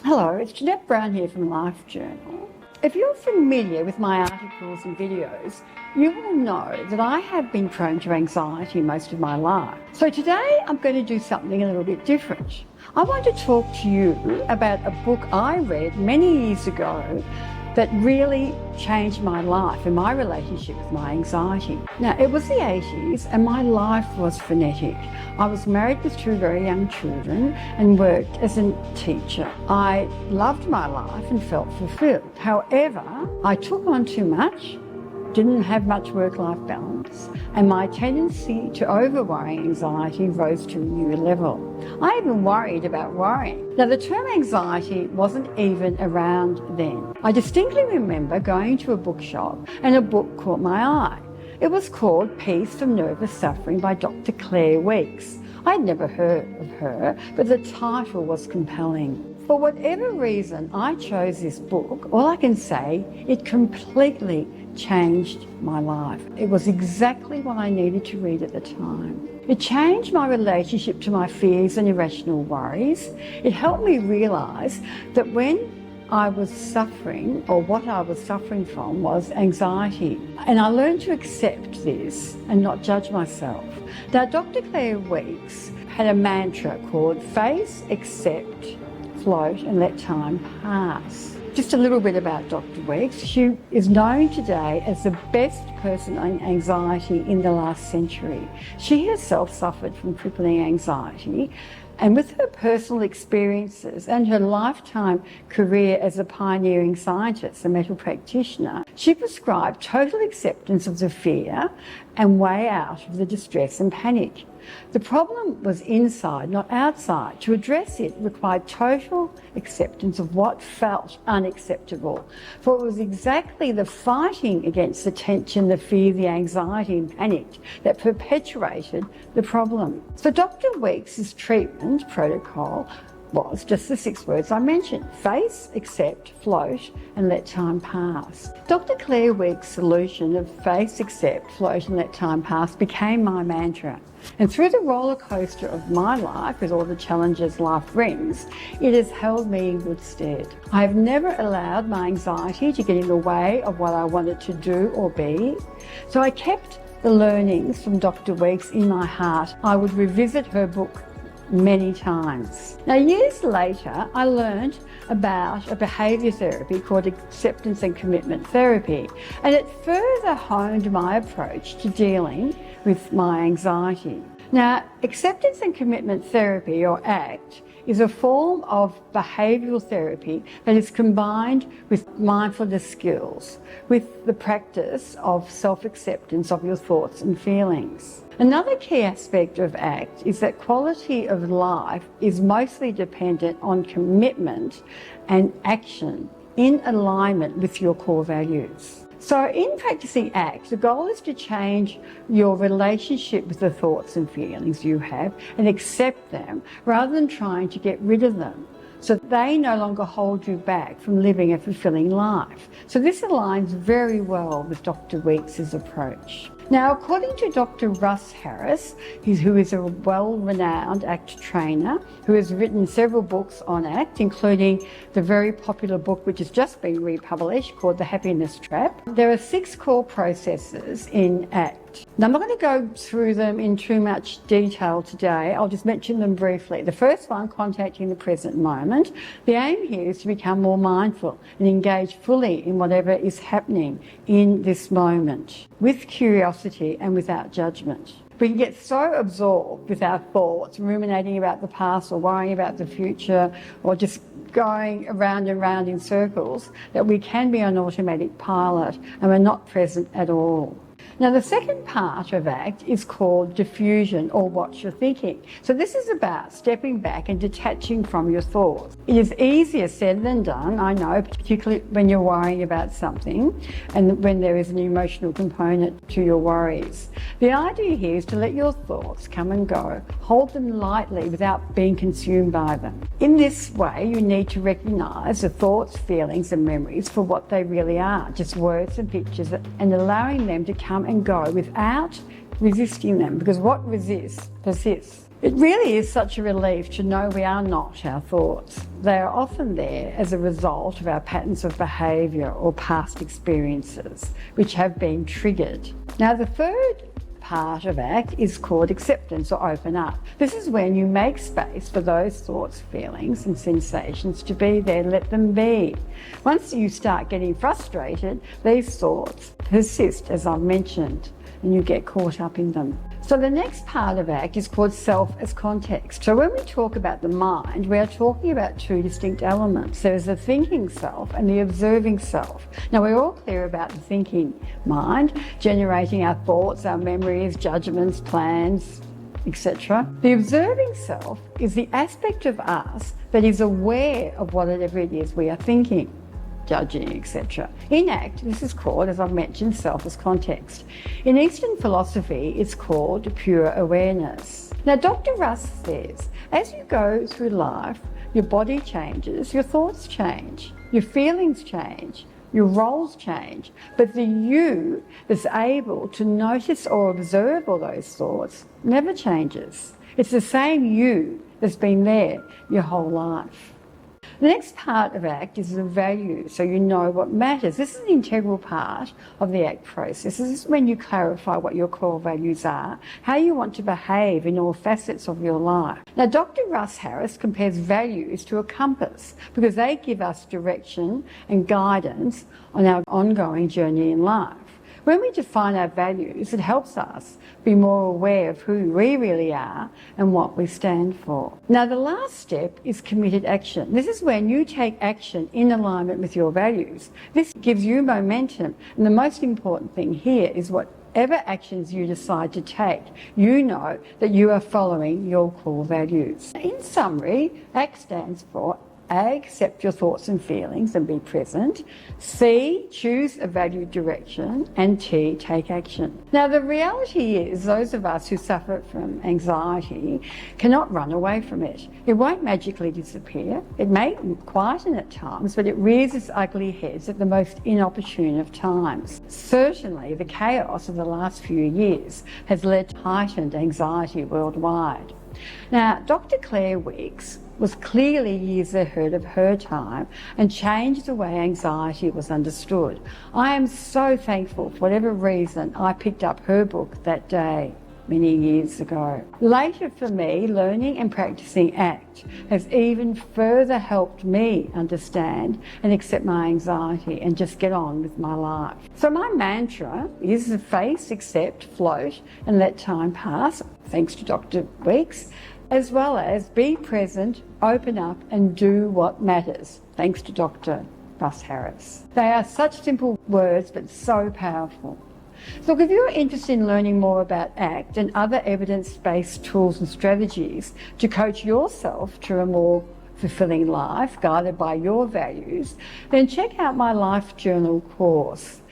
Hello, it's Jeanette Brown here from Life Journal. If you're familiar with my articles and videos, you will know that I have been prone to anxiety most of my life. So today I'm going to do something a little bit different. I want to talk to you about a book I read many years ago that really changed my life and my relationship with my anxiety. Now, it was the 80s and my life was frenetic. I was married with 2 very young children and worked as a teacher. I loved my life and felt fulfilled. However, I took on too much, didn't have much work-life balance, and my tendency to over-worry anxiety rose to a new level. I even worried about worrying. Now, the term anxiety wasn't even around then. I distinctly remember going to a bookshop and a book caught my eye. It was called Peace from Nervous Suffering by Dr Claire Weeke. I'd never heard of her, but the title was compelling. For whatever reason I chose this book, all I can say, it completely changed my life. It was exactly what I needed to read at the time. It changed my relationship to my fears and irrational worries. It helped me realise that when I was suffering, or what I was suffering from, was anxiety. And I learned to accept this and not judge myself. Now, Dr Claire Weeke had a mantra called face, accept, float and let time pass. Just a little bit about Dr Weeke. She is known today as the best person on anxiety in the last century. She herself suffered from crippling anxiety, and with her personal experiences and her lifetime career as a pioneering scientist, a medical practitioner, she prescribed total acceptance of the fear and way out of the distress and panic. The problem was inside, not outside. To address it required total acceptance of what felt unacceptable. For it was exactly the fighting against the tension, the fear, the anxiety and panic that perpetuated the problem. So Dr Weeke's treatment protocol was just the 6 words I mentioned: face, accept, float and let time pass. Dr Claire Weeke's solution of face, accept, float and let time pass became my mantra. And through the roller coaster of my life, with all the challenges life brings, it has held me in good stead. I have never allowed my anxiety to get in the way of what I wanted to do or be. So I kept the learnings from Dr Weeke in my heart. I would revisit her book many times. Now, years later, I learned about a behaviour therapy called acceptance and commitment therapy, and it further honed my approach to dealing with my anxiety. Now, acceptance and commitment therapy, or ACT, is a form of behavioural therapy that is combined with mindfulness skills, with the practice of self-acceptance of your thoughts and feelings. Another key aspect of ACT is that quality of life is mostly dependent on commitment and action in alignment with your core values. So in practicing ACT, the goal is to change your relationship with the thoughts and feelings you have and accept them rather than trying to get rid of them, so they no longer hold you back from living a fulfilling life. So this aligns very well with Dr Weeke's approach. Now, according to Dr Russ Harris, who is a well-renowned ACT trainer, who has written several books on ACT, including the very popular book which has just been republished called The Happiness Trap, there are 6 core processes in ACT. Now, I'm not going to go through them in too much detail today. I'll just mention them briefly. The first one, contacting the present moment. The aim here is to become more mindful and engage fully in whatever is happening in this moment, with curiosity and without judgment. We can get so absorbed with our thoughts, ruminating about the past or worrying about the future, or just going around and round in circles, that we can be on automatic pilot and we're not present at all. Now, the second part of ACT is called diffusion, or what you're thinking. So this is about stepping back and detaching from your thoughts. It is easier said than done, I know, particularly when you're worrying about something and when there is an emotional component to your worries. The idea here is to let your thoughts come and go, hold them lightly without being consumed by them. In this way, you need to recognise the thoughts, feelings and memories for what they really are, just words and pictures, and allowing them to come and go without resisting them, because what resists persists. It really is such a relief to know we are not our thoughts. They are often there as a result of our patterns of behaviour or past experiences, which have been triggered. Now, the third part of ACT is called acceptance or open up. This is when you make space for those thoughts, feelings and sensations to be there, let them be. Once you start getting frustrated, these thoughts persist, as I've mentioned, and you get caught up in them. So the next part of ACT is called self as context. So when we talk about the mind, we are talking about two distinct elements. There is the thinking self and the observing self. Now, we're all clear about the thinking mind, generating our thoughts, our memories, judgments, plans, etc. The observing self is the aspect of us that is aware of whatever it is we are thinking, judging, etc. In ACT, this is called, as I've mentioned, self as context. In Eastern philosophy, it's called pure awareness. Now, Dr. Russ says, as you go through life, your body changes, your thoughts change, your feelings change, your roles change, but the you that's able to notice or observe all those thoughts never changes. It's the same you that's been there your whole life. The next part of ACT is the value, so you know what matters. This is an integral part of the ACT process. This is when you clarify what your core values are, how you want to behave in all facets of your life. Now, Dr. Russ Harris compares values to a compass because they give us direction and guidance on our ongoing journey in life. When we define our values, it helps us be more aware of who we really are and what we stand for. Now, the last step is committed action. This is when you take action in alignment with your values. This gives you momentum, and the most important thing here is whatever actions you decide to take, you know that you are following your core values. In summary, ACT stands for A, accept your thoughts and feelings and be present. C, choose a valued direction. And T, take action. Now, the reality is those of us who suffer from anxiety cannot run away from it. It won't magically disappear. It may quieten at times, but it rears its ugly heads at the most inopportune of times. Certainly, the chaos of the last few years has led to heightened anxiety worldwide. Now, Dr. Claire Weeks was clearly years ahead of her time and changed the way anxiety was understood. I am so thankful for whatever reason I picked up her book that day many years ago. Later for me, learning and practicing ACT has even further helped me understand and accept my anxiety and just get on with my life. So my mantra is face, accept, float and let time pass, thanks to Dr. Weeks, as well as be present, open up and do what matters, thanks to Dr. Russ Harris. They are such simple words but so powerful. So if you're interested in learning more about ACT and other evidence-based tools and strategies to coach yourself to a more fulfilling life guided by your values, then check out my Life Journal course.